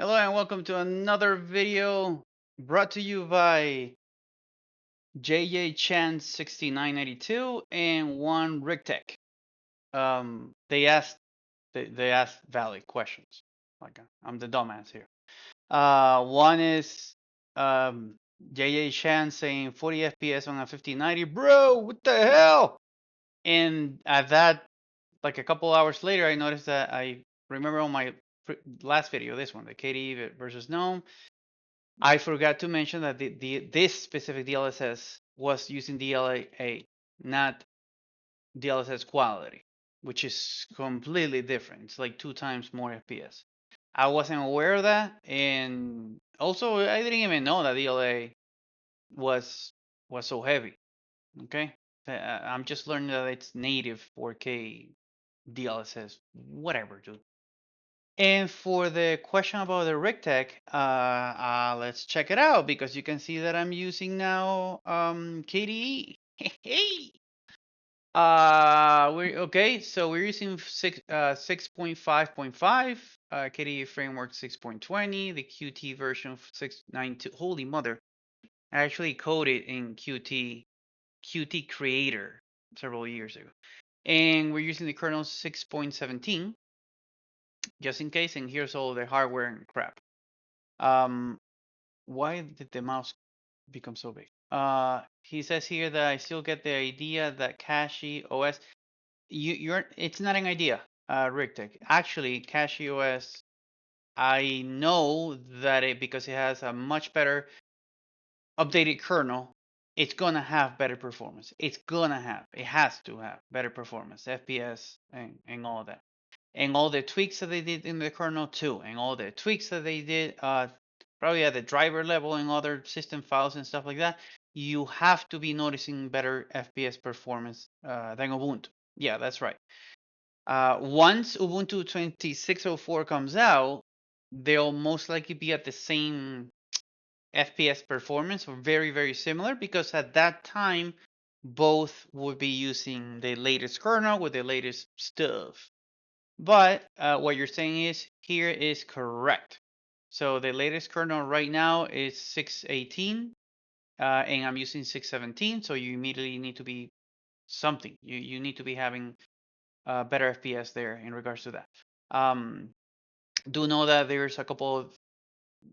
Hello and welcome to another video brought to you by JJ Chan 6992 and one RigTech. They asked valid questions. Like I'm the dumbass here. One is JJ Chan saying 40 FPS on a 5090. Bro, what the hell? And at that, like a couple hours later, I noticed that I remember on my last video, this one, the KDE versus Gnome. I forgot to mention that this specific DLSS was using DLA, not DLSS quality, which is completely different. It's like 2 times more FPS. I wasn't aware of that, and also I didn't even know that DLA was so heavy. Okay, I'm just learning that it's native 4K DLSS, whatever, dude. And for the question about the RigTech, let's check it out because you can see that I'm using now KDE. Hey, we okay. So we're using 6.5.5 KDE framework 6.20, the Qt version of 6.92. Holy mother! I actually coded in Qt Creator several years ago, and we're using the kernel 6.17 just in case. And here's all the hardware and crap. Why did the mouse become so big? He says here that I still get the idea that Cache OS, it's not an idea, Ricktech. Actually, Cache OS, I know that because it has a much better updated kernel, it's gonna have better performance. It has to have better performance, FPS, and all that. And all the tweaks that they did in the kernel too, and all the tweaks that they did probably at the driver level and other system files and stuff like that, you have to be noticing better FPS performance than Ubuntu. Yeah, that's right. Once Ubuntu 26.04 comes out, they'll most likely be at the same FPS performance or very, very similar because at that time, both would be using the latest kernel with the latest stuff. But what you're saying is here is correct. So the latest kernel right now is 6.18, and I'm using 6.17. So you immediately need to be something. You need to be having better FPS there in regards to that. Um, do know that there's a couple of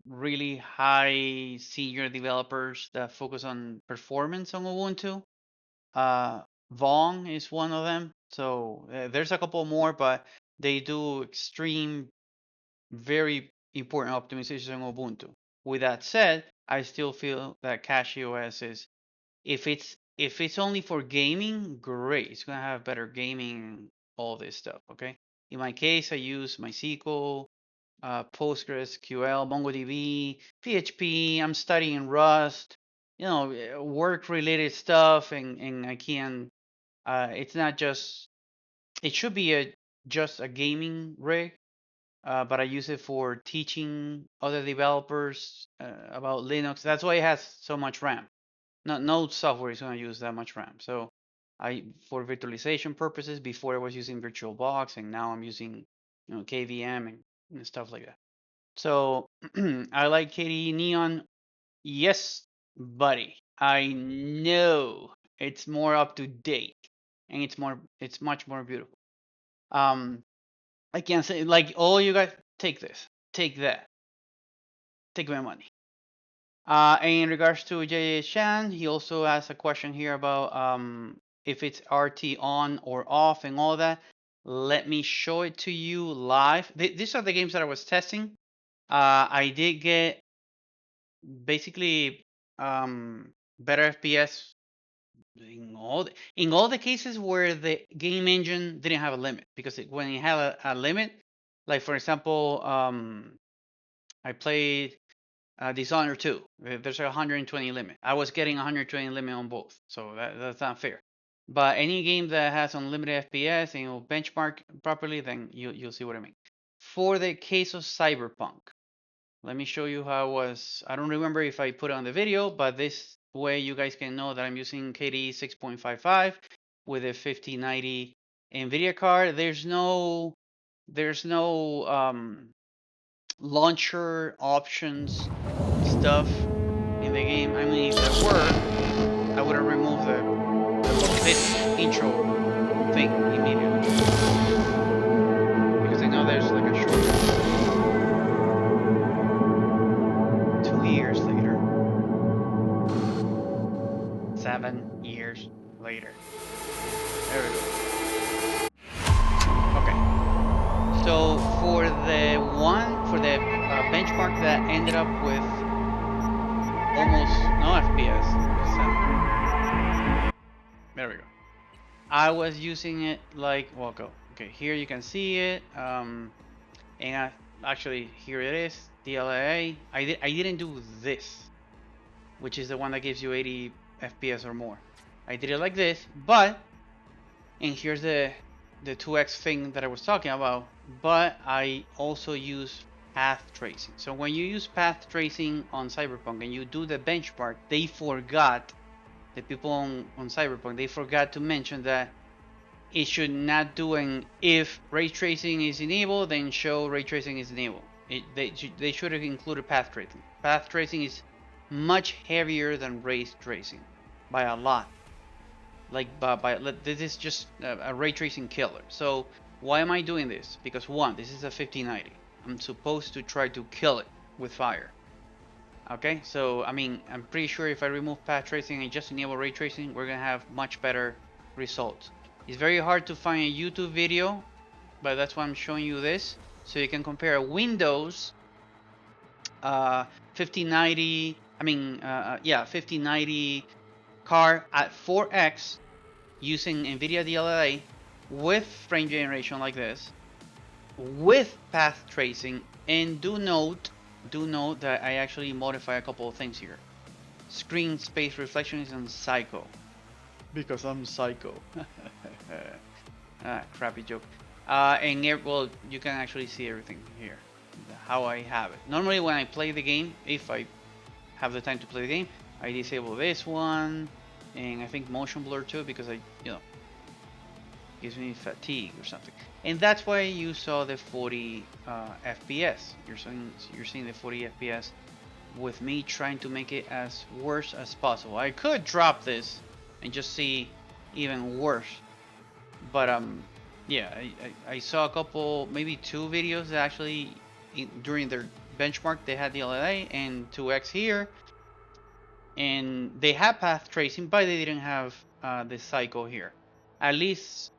really high senior developers that focus on performance on Ubuntu. Uh, Vong is one of them. So there's a couple more, but they do extreme, very important optimization on Ubuntu. With that said, I still feel that CachyOS is, if it's only for gaming, great. It's gonna have better gaming, all this stuff. Okay. In my case, I use MySQL, PostgreSQL, MongoDB, PHP. I'm studying Rust. Work-related stuff, and I can. It's not just. It should be just a gaming rig, but I use it for teaching other developers about Linux. That's why it has so much RAM. No software is going to use that much RAM. So for virtualization purposes, before I was using VirtualBox, and now I'm using KVM and stuff like that. So I like KDE Neon. Yes, buddy. I know it's more up to date and it's much more beautiful. I can't say like all you guys take this, take that, take my money. In regards to J. Shan, he also asked a question here about if it's RT on or off and all that. Let me show it to you live. These are the games that I was testing. I did get basically better FPS in all the cases where the game engine didn't have a limit, because when it had a limit, like for example, I played Dishonored 2. There's a 120 limit. I was getting 120 limit on both, so that's not fair. But any game that has unlimited FPS and you'll benchmark properly, then you'll see what I mean. For the case of Cyberpunk, let me show you how it was. I don't remember if I put it on the video, but this way you guys can know that I'm using KDE 6.55 with a 5090 Nvidia card. There's no launcher options stuff in the game. I mean, if there were, I would have removed this intro thing immediately because I know there's like a shortcut. 2 years later, 7 years later. There we go. Okay. So for the benchmark that ended up with almost no FPS, there we go. I was using it like, well, go. Okay, here you can see it. And actually, here it is, DLA. I didn't do this, which is the one that gives you 80 FPS or more. I did it like this, but, and here's the 2x thing that I was talking about, but I also use path tracing. So when you use path tracing on Cyberpunk and you do the benchmark, they forgot, the people on Cyberpunk, they forgot to mention that it should not do an if ray tracing is enabled, then show ray tracing is enabled. They should have included path tracing. Path tracing is much heavier than ray tracing by a lot. Like this is just a ray tracing killer. So why am I doing this? Because one, this is a 5090. I'm supposed to try to kill it with fire. Okay, so I mean, I'm pretty sure if I remove path tracing and just enable ray tracing, we're gonna have much better results. It's very hard to find a YouTube video, but that's why I'm showing you this, so you can compare a Windows 5090, 5090 card at 4x using Nvidia DLA with frame generation like this, with path tracing, and do note that I actually modify a couple of things here. Screen space reflection is on psycho because I'm psycho. Crappy joke. Well, you can actually see everything here, how I have it. Normally when I play the game, if I have the time to play the game, I disable this one, and I think motion blur too, because gives me fatigue or something. And that's why you saw the 40 FPS. You're seeing the 40 FPS with me trying to make it as worse as possible. I could drop this and just see even worse, but yeah, I saw a couple, maybe 2 videos that actually during their benchmark they had the LLA and 2x here, and they had path tracing, but they didn't have the cycle here. At least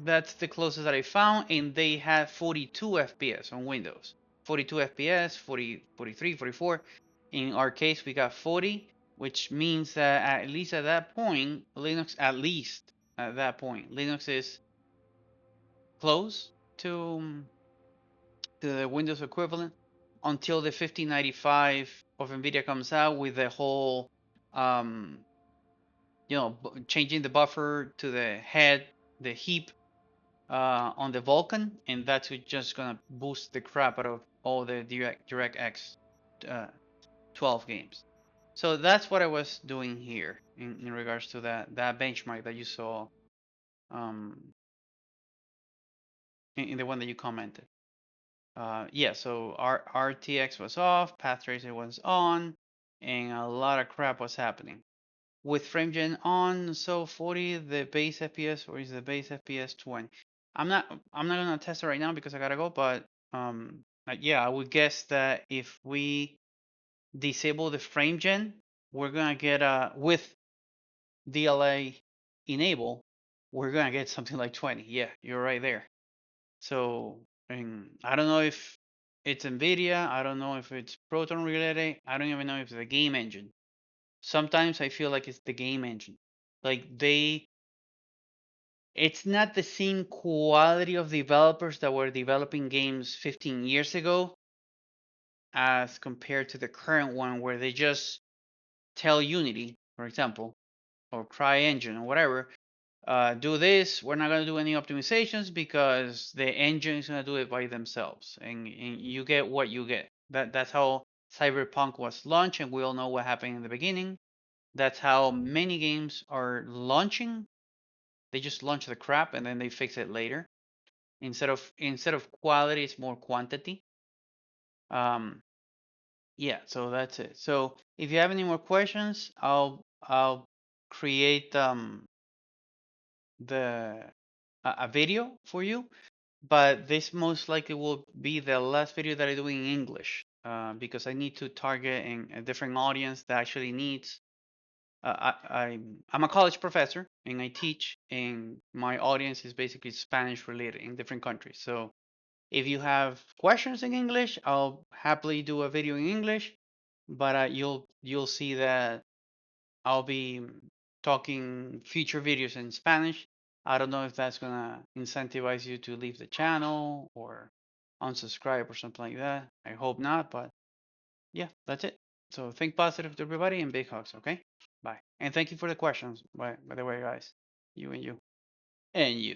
that's the closest that I found, and they had 42 FPS on Windows. 42 FPS, 40, 43, 44. In our case, we got 40, which means that at least at that point, Linux is close to the Windows equivalent until the 5095 of Nvidia comes out with the whole, changing the buffer to the head, the heap on the Vulkan, and that's just gonna boost the crap out of all the DirectX 12 games. So that's what I was doing here in regards to that benchmark that you saw in the one that you commented. Yeah, so our RTX was off, path tracer was on, and a lot of crap was happening. With FrameGen on, so 40 the base FPS, or is the base FPS 20? I'm not gonna test it right now because I gotta go, but yeah, I would guess that if we disable the FrameGen, we're gonna get with DLA enable, we're gonna get something like 20. Yeah, you're right there. So, and I don't know if it's Nvidia, I don't know if it's Proton related, I don't even know if it's the game engine. Sometimes I feel like it's the game engine. Like it's not the same quality of developers that were developing games 15 years ago as compared to the current one where they just tell Unity, for example, or CryEngine or whatever, do this. We're not going to do any optimizations because the engine is going to do it by themselves, and you get what you get. That's how Cyberpunk was launched, and we all know what happened in the beginning. That's how many games are launching. They just launch the crap and then they fix it later. Instead of quality, it's more quantity. Um, yeah, so that's it. So if you have any more questions, I'll create the a video for you, but this most likely will be the last video that I do in English, because I need to target a different audience that actually needs. I'm a college professor and I teach, and my audience is basically Spanish related in different countries. So if you have questions in English, I'll happily do a video in English, but you'll see that I'll be talking future videos in Spanish. I don't know if that's gonna incentivize you to leave the channel or unsubscribe or something like that. I hope not, but yeah, that's it. So think positive to everybody and big hugs, okay? Bye. And thank you for the questions, by the way, guys. You and you. And you.